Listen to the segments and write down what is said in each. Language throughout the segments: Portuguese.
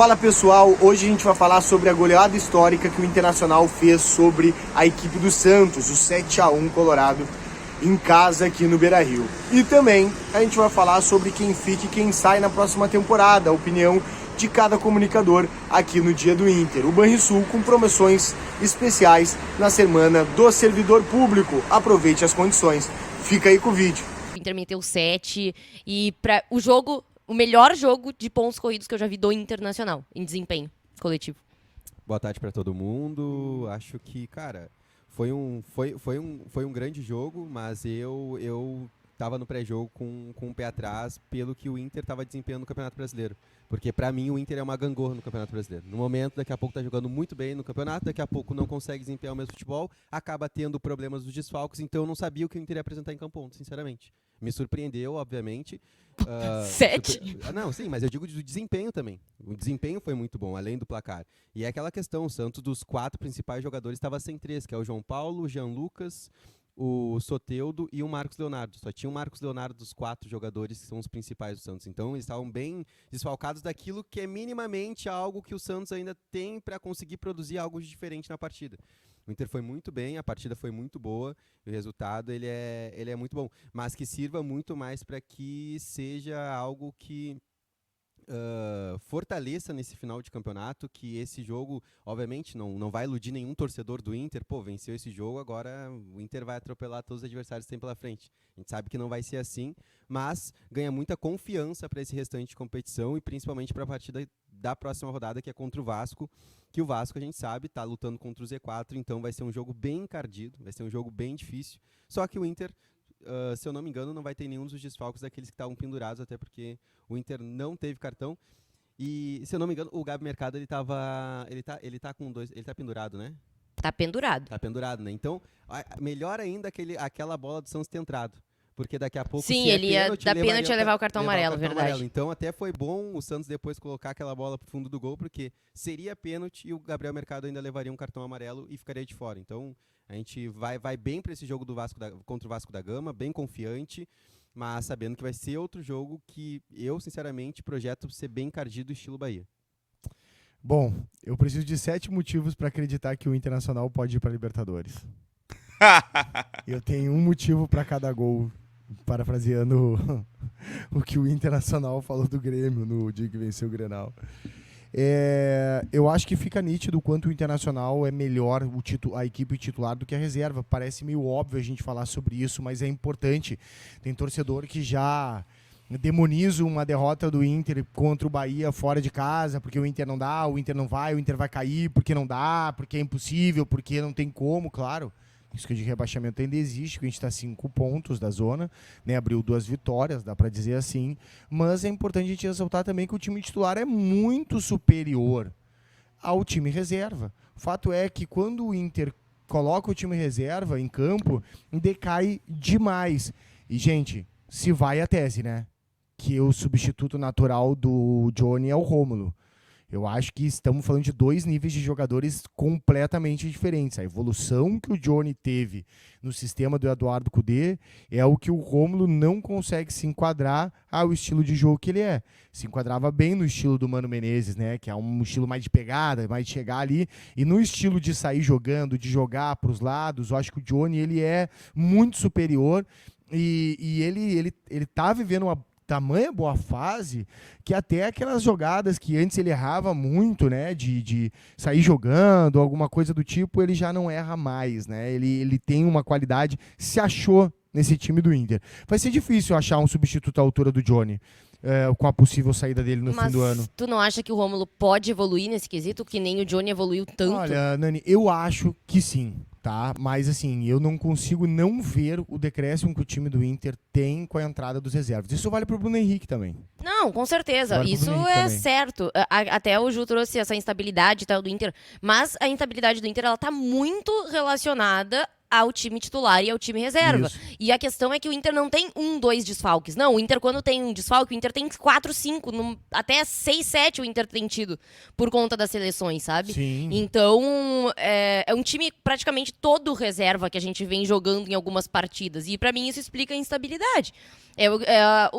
Fala pessoal, hoje a gente vai falar sobre a goleada histórica que o Internacional fez sobre a equipe do Santos, o 7-1 Colorado, em casa aqui no Beira-Rio. E também a gente vai falar sobre quem fica e quem sai na próxima temporada, a opinião de cada comunicador aqui no Dia do Inter. O Banrisul com promoções especiais na semana do servidor público. Aproveite as condições. Fica aí com o vídeo. O Inter meteu 7 e para o jogo, o melhor jogo de pontos corridos que eu já vi do Internacional em desempenho coletivo. Boa tarde para todo mundo. Acho que, cara, foi um grande jogo, mas eu tava no pré-jogo com o pé atrás pelo que o Inter estava desempenhando no Campeonato Brasileiro. Porque para mim o Inter é uma gangorra no Campeonato Brasileiro. No momento, daqui a pouco tá jogando muito bem no campeonato, daqui a pouco não consegue desempenhar o mesmo futebol, acaba tendo problemas dos desfalques, então eu não sabia o que o Inter ia apresentar em campo ontem, sinceramente. Me surpreendeu, obviamente. 7? Não, sim, mas eu digo do desempenho também. O desempenho foi muito bom, além do placar. E é aquela questão, o Santos, dos 4 principais jogadores, estava sem 3, que é o João Paulo, o Jean Lucas, o Soteldo e o Marcos Leonardo. Só tinha o Marcos Leonardo dos 4 jogadores que são os principais do Santos. Então eles estavam bem desfalcados daquilo que é minimamente algo que o Santos ainda tem para conseguir produzir algo diferente na partida. O Inter foi muito bem, a partida foi muito boa, e o resultado ele é muito bom. Mas que sirva muito mais para que seja algo que fortaleça nesse final de campeonato, que esse jogo, obviamente, não vai iludir nenhum torcedor do Inter. Pô, venceu esse jogo, agora o Inter vai atropelar todos os adversários que tem pela frente. A gente sabe que não vai ser assim, mas ganha muita confiança para esse restante de competição e principalmente para a partida da próxima rodada, que é contra o Vasco, que o Vasco, a gente sabe, está lutando contra o Z4, então vai ser um jogo bem encardido, vai ser um jogo bem difícil, só que o Inter, se eu não me engano, não vai ter nenhum dos desfalques daqueles que estavam pendurados, até porque o Inter não teve cartão. E, se eu não me engano, o Gabi Mercado, ele tá com 2, ele tá pendurado, né? Tá pendurado. Tá pendurado, né? Então, melhor ainda aquela bola do Santos ter entrado. Porque daqui a pouco, Sim, se ele ia pênalti, dar pênalti e levar o cartão amarelo, verdade. Então, até foi bom o Santos depois colocar aquela bola pro fundo do gol, porque seria pênalti e o Gabriel Mercado ainda levaria um cartão amarelo e ficaria de fora. Então, a gente vai bem para esse jogo contra o Vasco da Gama, bem confiante, mas sabendo que vai ser outro jogo que eu, sinceramente, projeto ser bem encardido estilo Bahia. Bom, eu preciso de 7 motivos para acreditar que o Internacional pode ir para Libertadores. Eu tenho um motivo para cada gol, parafraseando o que o Internacional falou do Grêmio no dia que venceu o Grenal. Eu acho que fica nítido o quanto o Internacional é melhor a equipe titular do que a reserva. Parece meio óbvio a gente falar sobre isso, mas é importante. Tem torcedor que já demoniza uma derrota do Inter contra o Bahia fora de casa, porque o Inter não dá, o Inter não vai, o Inter vai cair, porque não dá, porque é impossível, porque não tem como, claro. Isso que de rebaixamento ainda existe, que a gente está a 5 pontos da zona, né? Abriu 2 vitórias, dá para dizer assim. Mas é importante a gente ressaltar também que o time titular é muito superior ao time reserva. O fato é que quando o Inter coloca o time reserva em campo, decai demais. E, gente, se vai a tese, né? Que o substituto natural do Johnny é o Rômulo. Eu acho que estamos falando de 2 níveis de jogadores completamente diferentes. A evolução que o Johnny teve no sistema do Eduardo Cudê é o que o Rômulo não consegue se enquadrar ao estilo de jogo que ele é. Se enquadrava bem no estilo do Mano Menezes, né? Que é um estilo mais de pegada, mais de chegar ali. E no estilo de sair jogando, de jogar para os lados, eu acho que o Johnny ele é muito superior e ele tá vivendo uma tamanha boa fase que até aquelas jogadas que antes ele errava muito, né, de sair jogando, alguma coisa do tipo, ele já não erra mais, né, ele tem uma qualidade, se achou nesse time do Inter. Vai ser difícil achar um substituto à altura do Johnny, com a possível saída dele no fim do ano. Mas tu não acha que o Rômulo pode evoluir nesse quesito, que nem o Johnny evoluiu tanto? Olha, Nani, eu acho que sim. Tá? Mas assim, eu não consigo não ver o decréscimo que o time do Inter tem com a entrada dos reservas. Isso vale pro Bruno Henrique também. Não, com certeza. Vale pro Isso Bruno Henrique é também. certo. Até o Ju trouxe essa instabilidade e tal do Inter. Mas a instabilidade do Inter, ela tá muito relacionada ao time titular e ao time reserva. Isso. E a questão é que o Inter não tem 2 desfalques. Não, o Inter quando tem um desfalque, o Inter tem 4, 5, até 6, 7 o Inter tem tido por conta das seleções, sabe? Sim. Então, é um time praticamente todo reserva que a gente vem jogando em algumas partidas. E pra mim isso explica a instabilidade.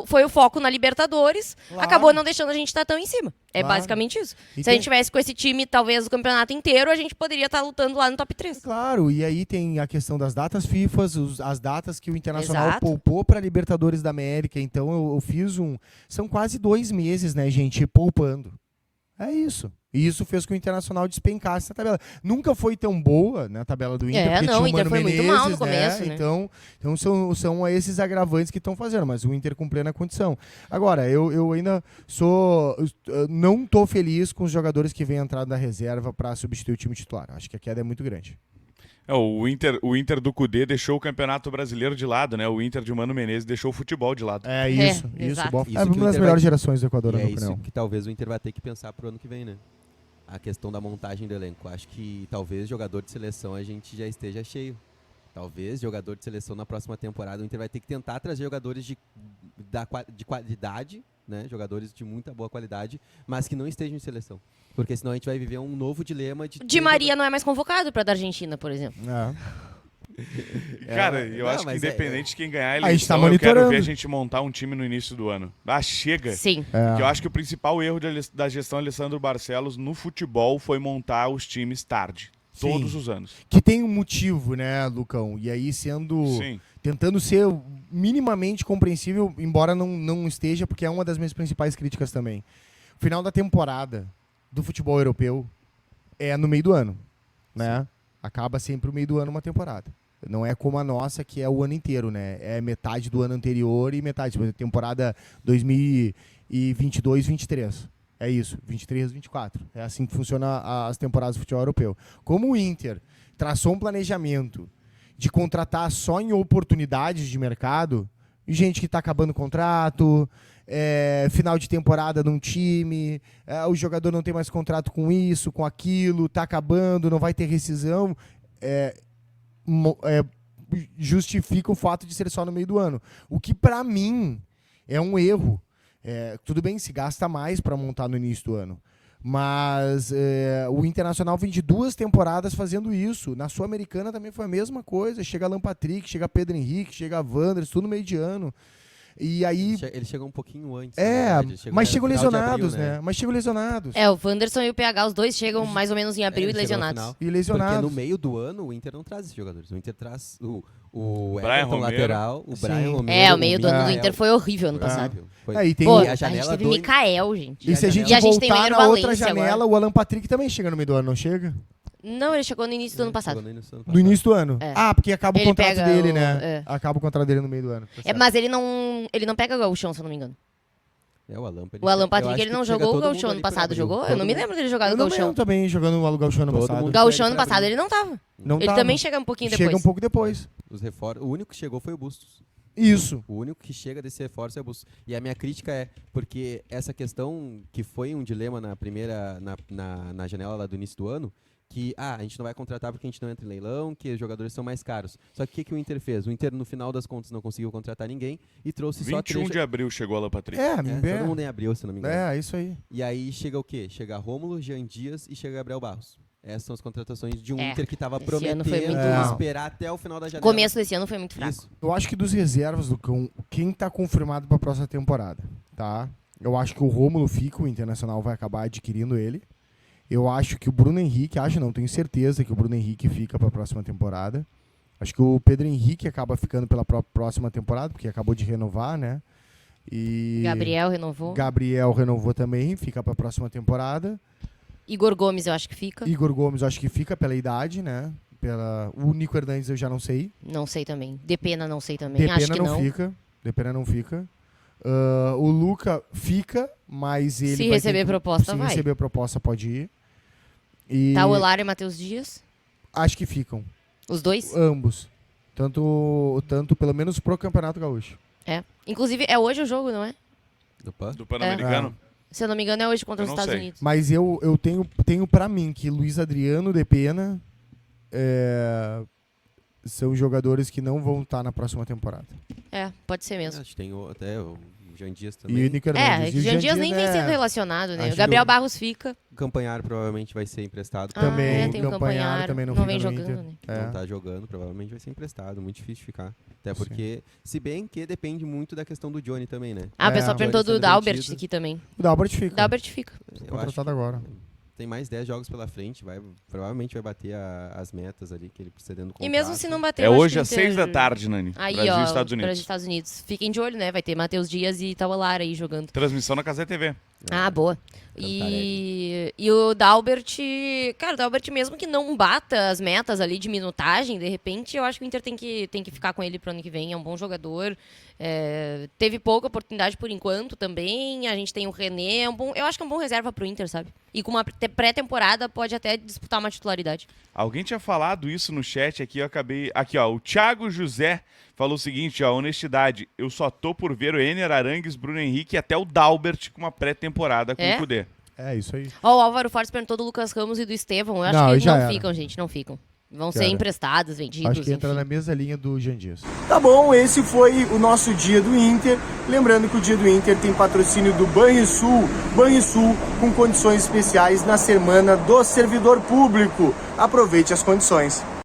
Foi o foco na Libertadores, Claro. acabou não deixando a gente estar tão em cima. É Claro. basicamente isso. E Se a gente tivesse com esse time, talvez, o campeonato inteiro, a gente poderia estar lutando lá no top 3. Claro, e aí tem a questão das datas FIFA, as datas que o Internacional Exato. poupou para Libertadores da América. Então eu fiz São quase 2 meses, né, gente, poupando. É isso. E isso fez com que o Internacional despencasse na tabela. Nunca foi tão boa, né, a tabela do Inter, porque não, tinha o o Inter Mano foi Menezes, muito mal no começo, né? Então são esses agravantes que estão fazendo, mas o Inter com plena condição. Agora, eu ainda não tô feliz com os jogadores que vêm entrar da reserva para substituir o time titular. Acho que a queda é muito grande. O Inter do Cudê deixou o Campeonato Brasileiro de lado, né? O Inter de Mano Menezes deixou o futebol de lado. É isso, exato. Bom. Isso É que o uma das Inter melhores vai- gerações do Equador, E na é minha isso opinião. que talvez o Inter vai ter que pensar pro ano que vem, né? A questão da montagem do elenco. Acho que talvez jogador de seleção a gente já esteja cheio. Talvez jogador de seleção na próxima temporada o Inter vai ter que tentar trazer jogadores de qualidade, né? Jogadores de muita boa qualidade, mas que não estejam em seleção. Porque senão a gente vai viver um novo dilema de... Di Maria não é mais convocado pra da Argentina, por exemplo. Cara, eu não, acho que mas independente de quem ganhar a A gente tá eleição, eu quero ver monitorando. a gente montar um time no início do ano. Chega! Sim. Que eu acho que o principal erro da gestão Alessandro Barcelos no futebol foi montar os times tarde. Sim. Todos os anos. Que tem um motivo, né, Lucão? E aí Sim. tentando ser minimamente compreensível, embora não esteja, porque é uma das minhas principais críticas também. O final da temporada do futebol europeu é no meio do ano, né? Acaba sempre o meio do ano uma temporada. Não é como a nossa, que é o ano inteiro, né? É metade do ano anterior e metade. Por exemplo, temporada 2022-23. É isso, 23-24. É assim que funciona as temporadas do futebol europeu. Como o Inter traçou um planejamento de contratar só em oportunidades de mercado, gente que está acabando o contrato, final de temporada num time, o jogador não tem mais contrato com isso, com aquilo, está acabando, não vai ter rescisão, justifica o fato de ser só no meio do ano. O que, para mim, é um erro. Tudo bem, se gasta mais para montar no início do ano. Mas o Internacional vem de 2 temporadas fazendo isso. Na Sul-Americana também foi a mesma coisa. Chega Alan Patrick, chega Pedro Henrique, chega Wanderers, tudo no meio de ano. E aí... Ele chegou um pouquinho antes. na verdade. Ele mas no chegam final de lesionados, abril, né? Mas chegam lesionados. O Wanderson e o PH, os dois chegam mais ou menos em abril e Ele chegou no lesionados. final. E lesionados. Porque no meio do ano o Inter não traz esses jogadores. O Inter traz o Brian Everton Romero. lateral, o Sim. Brian Romero. O meio do ano do Mikael. Inter foi horrível ano passado. Horrível. Foi- Aí tem Pô, o- E a gente teve do- Mikael, gente. E se a gente E a gente tem o voltar Ener na outra Valencia janela, agora. o Alan Patrick também chega no meio do ano, não chega? Não, ele chegou no início do ano passado. Chegou no início do ano No passado. início do ano? É. Porque acaba o Ele contrato pega dele, o- né? Acaba o contrato dele no meio do ano. Tá certo. Mas ele não pega o Gauchão, se eu não me engano. O Alan O Alan eu Patrick, acho ele que não chega jogou o todo mundo Gauchão ali ano por passado, abril. jogou? Eu Todo não me mundo. lembro dele jogar Eu o não Gauchão. lembro também jogando o Gauchão ano Todo passado. mundo. Gauchão ano Pra passado abril. ele não tava. Não Ele tava. também chega um pouquinho depois. Chega um pouco depois. Os reforços. O único que chegou foi o Bustos. Isso. O único que chega desse reforço é o Bustos. E a minha crítica é porque essa questão que foi um dilema na primeira na janela lá do início do ano, que a gente não vai contratar porque a gente não entra em leilão, que os jogadores são mais caros. Só que o que o Inter fez? O Inter, no final das contas, não conseguiu contratar ninguém e trouxe só 21 três... de abril chegou Alan Patrick. Todo mundo em abril, se não me engano. Isso aí. E aí chega o quê? Chega Rômulo, Jean Dias e chega Gabriel Barros. Essas são as contratações de um Inter que estava esse ano foi prometendo muito mal. esperar até o final da O janela. começo desse ano foi muito fraco. Isso. Eu acho que dos reservas do Cão, quem tá confirmado pra próxima temporada, tá? Eu acho que o Rômulo fica, o Internacional vai acabar adquirindo ele. Eu acho que o Bruno Henrique, tenho certeza que o Bruno Henrique fica pra próxima temporada. Acho que o Pedro Henrique acaba ficando pela próxima temporada, porque acabou de renovar, né? E Gabriel renovou. Gabriel renovou também, fica pra próxima temporada. Igor Gomes eu acho que fica. Igor Gomes, eu acho que fica pela idade, né? O Nico Hernandes eu já não sei. Não sei também. Depena não sei também. Acho Depena que não. fica. Depena não fica. O Luca fica, mas ele Se vai receber ter que- proposta, se vai. receber proposta, pode ir. E Tá o Elar e Matheus Dias. acho que ficam. Os dois. Ambos. Tanto pelo menos pro Campeonato Gaúcho. Inclusive, é hoje o jogo, não é? Do PAN? Do Pan-Americano. Se eu não me engano, é hoje contra Eu os não Estados sei. Unidos. Mas eu tenho pra mim que Luiz Adriano Depena são jogadores que não vão estar na próxima temporada. Pode ser mesmo. Acho que tem até o Jean Dias E também. o Nico Hernandes. O E Jean Dias nem vem é- sendo relacionado, né? acho O Gabriel que Barros fica. O Campanhar provavelmente vai ser emprestado. Também, tem o Campanharo Campanharo, também não vem fica no jogando, Inter. né? É. Não tá jogando, provavelmente vai ser emprestado. Muito difícil de ficar. Até Sim. porque, se bem que depende muito da questão do Johnny também, né? O pessoal o perguntou Johnny do sendo Dalbert vendido. aqui também. O Dalbert fica. Dalbert fica. Eu acho Contratado que agora. tem mais 10 jogos pela frente, provavelmente vai bater as metas ali que ele precisa dentro do contrato. E mesmo se não bater, É eu acho hoje que o às 6 da Inter- tarde, Nani. Aí, Brasil ó, e Estados Unidos. Brasil e Estados Unidos. Fiquem de olho, né? Vai ter Matheus Dias e Taualara aí jogando. Transmissão na Casé TV. Boa. E o Dalbert, cara, o Dalbert mesmo que não bata as metas ali de minutagem, de repente, eu acho que o Inter tem que ficar com ele pro ano que vem. É um bom jogador. Teve pouca oportunidade por enquanto também. A gente tem o René, eu acho que é um bom reserva pro Inter, sabe? E com uma pré-temporada pode até disputar uma titularidade. Alguém tinha falado isso no chat aqui, eu acabei... Aqui, ó, o Thiago José falou o seguinte, ó, honestidade, eu só tô por ver o Ener, Arangues, Bruno Henrique e até o Dalbert com uma pré-temporada com o Cudê. É, isso aí. Ó, o Álvaro Fortes perguntou do Lucas Ramos e do Estevão. Eu acho Não, que já não era. ficam, gente, não ficam. Vão Já ser era. emprestados, vendidos, Acho que entra enfim. na mesma linha do Jean Dias. Tá bom, esse foi o nosso Dia do Inter. Lembrando que o Dia do Inter tem patrocínio do Banrisul. Banrisul com condições especiais na semana do servidor público. Aproveite as condições.